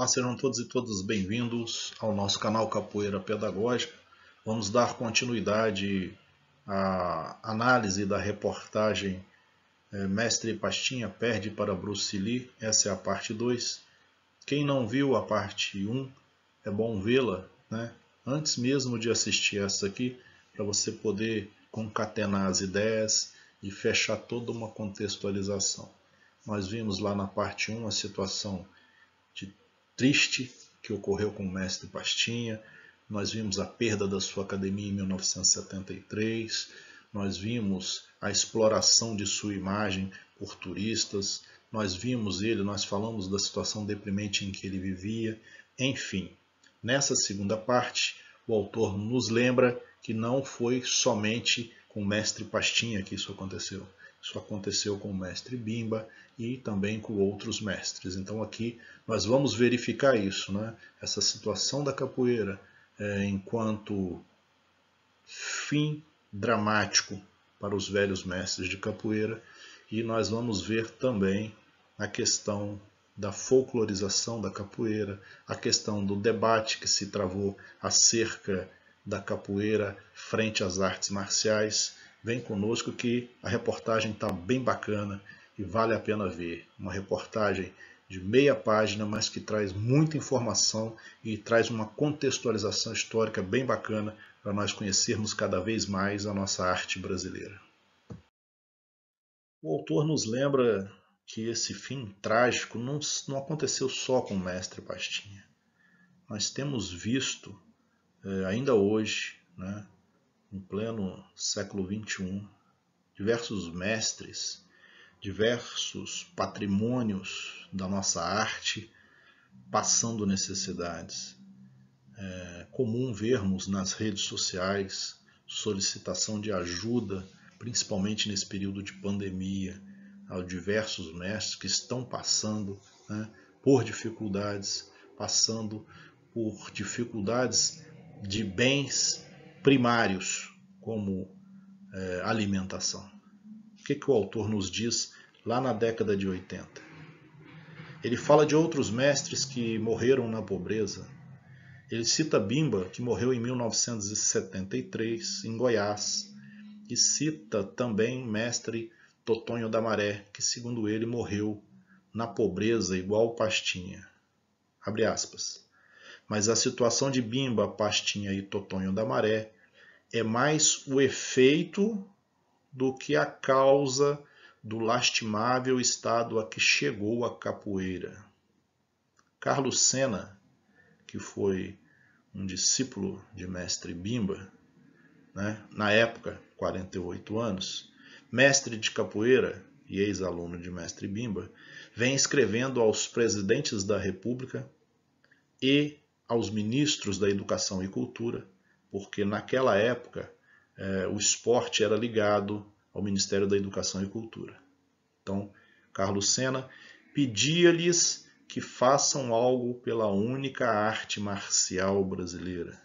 Olá, sejam todos e todas bem-vindos ao nosso canal Capoeira Pedagógica. Vamos dar continuidade à análise da reportagem Mestre Pastinha perde para Bruce Lee. Essa é a parte 2. Quem não viu a parte 1, é bom vê-la, né? Antes mesmo de assistir essa aqui, para você poder concatenar as ideias e fechar toda uma contextualização. Nós vimos lá na parte 1 a situação triste que ocorreu com o Mestre Pastinha. Nós vimos a perda da sua academia em 1973, nós vimos a exploração de sua imagem por turistas, nós falamos da situação deprimente em que ele vivia. Enfim, nessa segunda parte, o autor nos lembra que não foi somente com o Mestre Pastinha que isso aconteceu. Isso aconteceu com o Mestre Bimba e também com outros mestres. Então aqui nós vamos verificar isso, né? Essa situação da capoeira enquanto fim dramático para os velhos mestres de capoeira, e nós vamos ver também a questão da folclorização da capoeira, a questão do debate que se travou acerca da capoeira frente às artes marciais. Vem conosco que a reportagem está bem bacana e vale a pena ver. Uma reportagem de meia página, mas que traz muita informação e traz uma contextualização histórica bem bacana para nós conhecermos cada vez mais a nossa arte brasileira. O autor nos lembra que esse fim trágico não aconteceu só com o Mestre Pastinha. Nós temos visto, ainda hoje, né, em pleno século XXI, diversos mestres, diversos patrimônios da nossa arte passando necessidades. É comum vermos nas redes sociais solicitação de ajuda, principalmente nesse período de pandemia, a diversos mestres que estão passando, né, por dificuldades, passando por dificuldades de bens primários, como alimentação. O que o autor nos diz lá na década de 80? Ele fala de outros mestres que morreram na pobreza. Ele cita Bimba, que morreu em 1973, em Goiás, e cita também mestre Totonho da Maré, que segundo ele morreu na pobreza igual Pastinha. Abre aspas. Mas a situação de Bimba, Pastinha e Totonho da Maré é mais o efeito do que a causa do lastimável estado a que chegou a capoeira. Carlos Sena, que foi um discípulo de mestre Bimba, né, na época, 48 anos, mestre de capoeira e ex-aluno de mestre Bimba, vem escrevendo aos presidentes da República e aos ministros da Educação e Cultura, porque naquela época o esporte era ligado ao Ministério da Educação e Cultura. Então, Carlos Sena pedia-lhes que façam algo pela única arte marcial brasileira.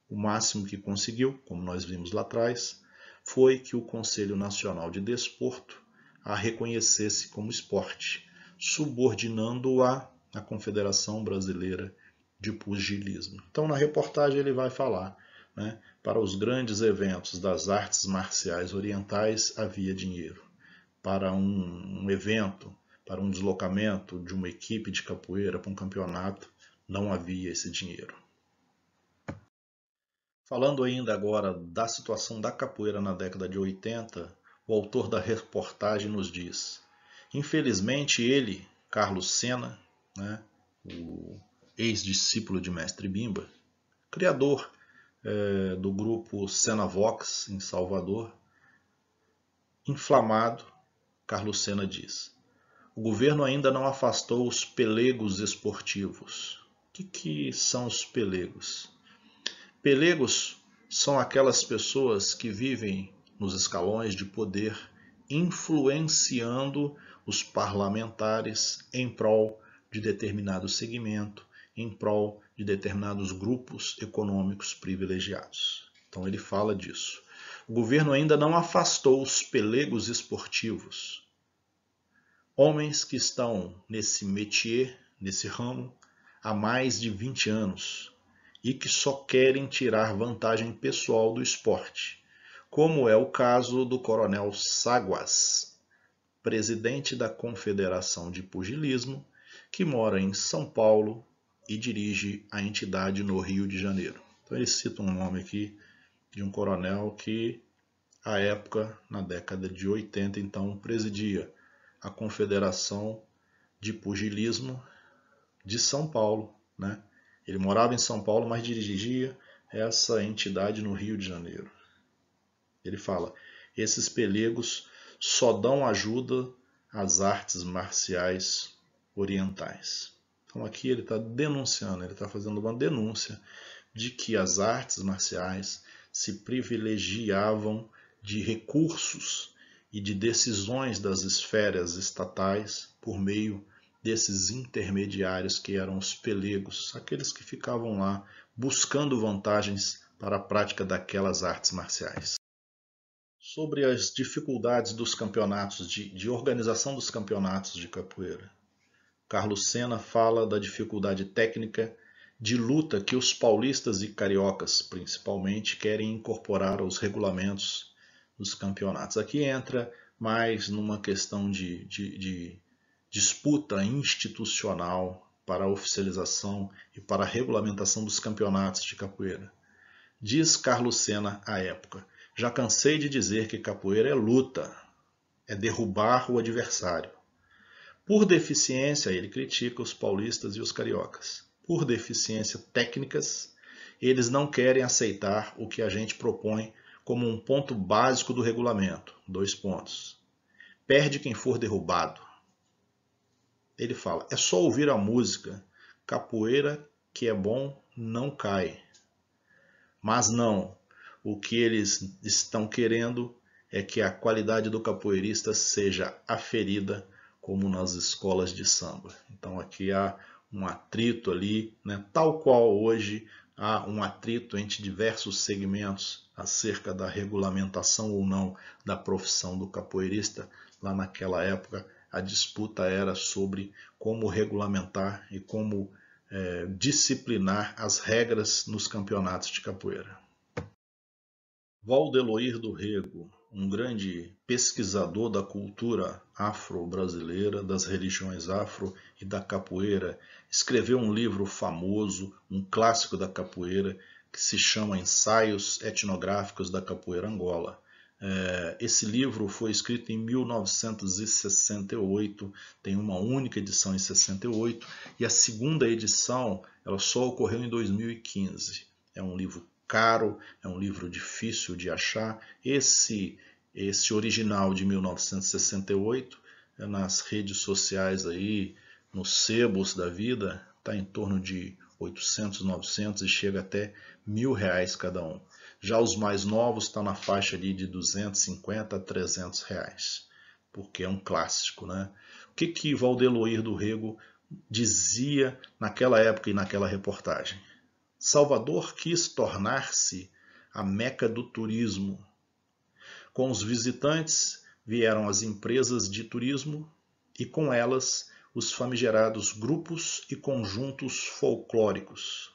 O máximo que conseguiu, como nós vimos lá atrás, foi que o Conselho Nacional de Desporto a reconhecesse como esporte, subordinando-a à Confederação Brasileira de Pugilismo. Então, na reportagem ele vai falar, né, para os grandes eventos das artes marciais orientais havia dinheiro. Para um evento, para um deslocamento de uma equipe de capoeira para um campeonato, não havia esse dinheiro. Falando ainda agora da situação da capoeira na década de 80, o autor da reportagem nos diz: infelizmente ele, Carlos Sena, né, o ex-discípulo de mestre Bimba, criador do grupo Senavox em Salvador, inflamado, Carlos Sena diz: o governo ainda não afastou os pelegos esportivos. O que são os pelegos? Pelegos são aquelas pessoas que vivem nos escalões de poder, influenciando os parlamentares em prol de determinado segmento, em prol de determinados grupos econômicos privilegiados. Então ele fala disso. O governo ainda não afastou os pelegos esportivos. Homens que estão nesse métier, nesse ramo há mais de 20 anos e que só querem tirar vantagem pessoal do esporte, como é o caso do Coronel Saguas, presidente da Confederação de Pugilismo, que mora em São Paulo e dirige a entidade no Rio de Janeiro. Então ele cita um nome aqui de um coronel que, à época, na década de 80, então, presidia a Confederação de Pugilismo de São Paulo, né? Ele morava em São Paulo, mas dirigia essa entidade no Rio de Janeiro. Ele fala: esses pelegos só dão ajuda às artes marciais orientais. Então aqui ele está denunciando, ele está fazendo uma denúncia de que as artes marciais se privilegiavam de recursos e de decisões das esferas estatais por meio desses intermediários que eram os pelegos, aqueles que ficavam lá buscando vantagens para a prática daquelas artes marciais. Sobre as dificuldades dos campeonatos, de organização dos campeonatos de capoeira, Carlos Sena fala da dificuldade técnica de luta que os paulistas e cariocas, principalmente, querem incorporar aos regulamentos dos campeonatos. Aqui entra mais numa questão de disputa institucional para a oficialização e para a regulamentação dos campeonatos de capoeira. Diz Carlos Sena à época: já cansei de dizer que capoeira é luta, é derrubar o adversário. Por deficiência, ele critica os paulistas e os cariocas. Por deficiência técnicas, eles não querem aceitar o que a gente propõe como um ponto básico do regulamento. 2 pontos. Perde quem for derrubado. Ele fala: é só ouvir a música. Capoeira que é bom não cai. Mas não. O que eles estão querendo é que a qualidade do capoeirista seja aferida como nas escolas de samba. Então aqui há um atrito ali, né? Tal qual hoje há um atrito entre diversos segmentos acerca da regulamentação ou não da profissão do capoeirista. Lá naquela época a disputa era sobre como regulamentar e como disciplinar as regras nos campeonatos de capoeira. Valdeloir do Rego, um grande pesquisador da cultura afro-brasileira, das religiões afro e da capoeira, escreveu um livro famoso, um clássico da capoeira, que se chama Ensaios Etnográficos da Capoeira Angola. Esse livro foi escrito em 1968, tem uma única edição em 68, e a segunda edição ela só ocorreu em 2015. É um livro caro, é um livro difícil de achar. Esse original de 1968, nas redes sociais aí, nos sebos da vida, está em torno de 800, 900 e chega até R$1.000 cada um. Já os mais novos estão na faixa ali de 250 a 300 reais, porque é um clássico, né? O que Valdeloir do Rego dizia naquela época e naquela reportagem? Salvador quis tornar-se a meca do turismo. Com os visitantes vieram as empresas de turismo e com elas os famigerados grupos e conjuntos folclóricos.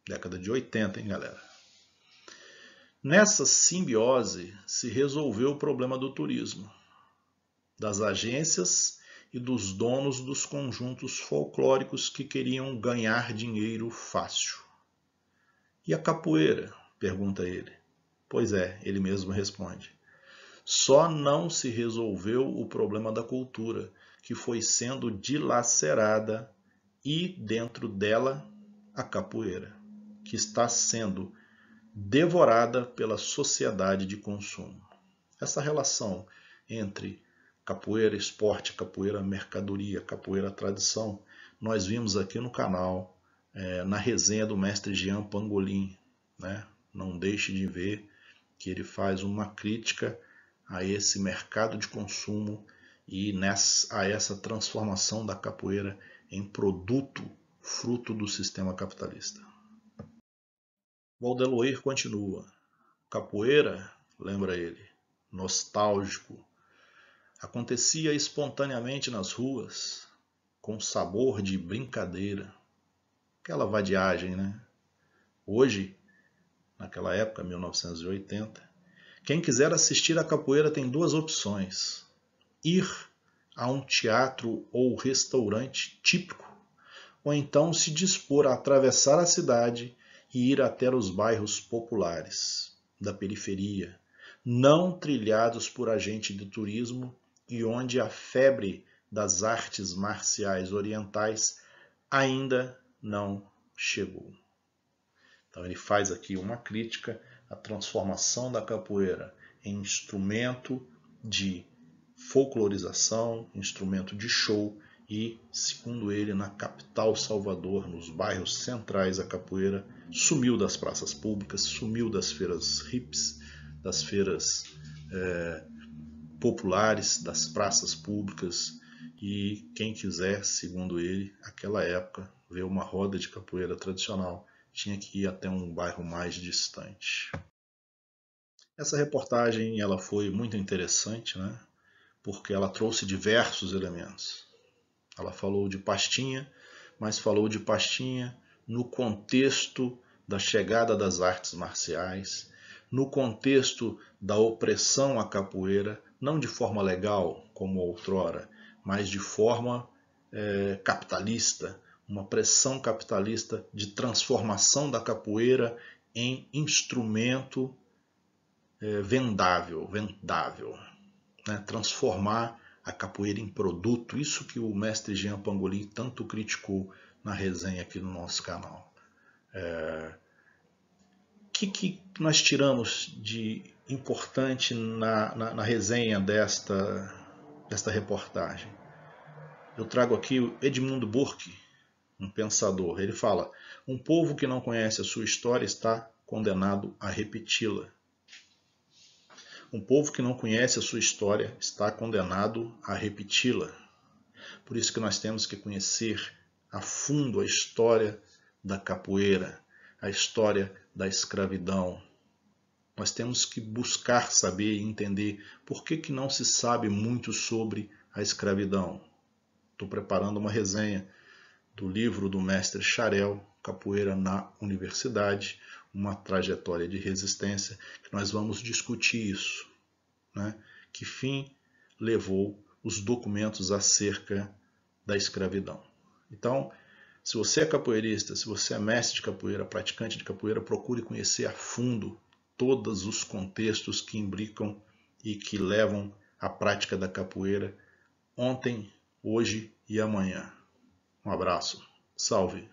Década de 80, hein, galera? Nessa simbiose se resolveu o problema do turismo, das agências e dos donos dos conjuntos folclóricos que queriam ganhar dinheiro fácil. E a capoeira? Pergunta ele. Pois é, ele mesmo responde. Só não se resolveu o problema da cultura, que foi sendo dilacerada, e dentro dela a capoeira, que está sendo devorada pela sociedade de consumo. Essa relação entre capoeira esporte, capoeira mercadoria, capoeira tradição, nós vimos aqui no canal, na resenha do mestre Jean Pangolin, né? Não deixe de ver que ele faz uma crítica a esse mercado de consumo e a essa transformação da capoeira em produto fruto do sistema capitalista. Valdeloir continua. Capoeira, lembra ele, nostálgico, acontecia espontaneamente nas ruas, com sabor de brincadeira. Aquela vadiagem, né? Hoje, naquela época, 1980, quem quiser assistir a capoeira tem duas opções: ir a um teatro ou restaurante típico, ou então se dispor a atravessar a cidade e ir até os bairros populares da periferia, não trilhados por agente de turismo e onde a febre das artes marciais orientais ainda não chegou. Então ele faz aqui uma crítica à transformação da capoeira em instrumento de folclorização, instrumento de show e, segundo ele, na capital Salvador, nos bairros centrais, a capoeira sumiu das praças públicas, sumiu das feiras hips, das feiras populares, das praças públicas, e quem quiser, segundo ele, aquela época, ver uma roda de capoeira tradicional, tinha que ir até um bairro mais distante. Essa reportagem ela foi muito interessante, né? Porque ela trouxe diversos elementos. Ela falou de pastinha, mas falou de pastinha no contexto da chegada das artes marciais, no contexto da opressão à capoeira, não de forma legal, como outrora, mas de forma capitalista, uma pressão capitalista de transformação da capoeira em instrumento vendável, né? Transformar a capoeira em produto, isso que o mestre Jean Pangolin tanto criticou na resenha aqui no nosso canal. O que nós tiramos de importante na resenha desta reportagem? Eu trago aqui o Edmund Burke, um pensador. Ele fala: um povo que não conhece a sua história está condenado a repeti-la. Um povo que não conhece a sua história está condenado a repeti-la. Por isso que nós temos que conhecer a fundo a história da capoeira, a história da escravidão. Nós temos que buscar saber e entender por que não se sabe muito sobre a escravidão. Estou preparando uma resenha do livro do mestre Charel, Capoeira na Universidade, uma trajetória de resistência, que nós vamos discutir isso, né? Que fim levou os documentos acerca da escravidão. Então, se você é capoeirista, se você é mestre de capoeira, praticante de capoeira, procure conhecer a fundo todos os contextos que imbricam e que levam à prática da capoeira ontem, hoje e amanhã. Um abraço. Salve!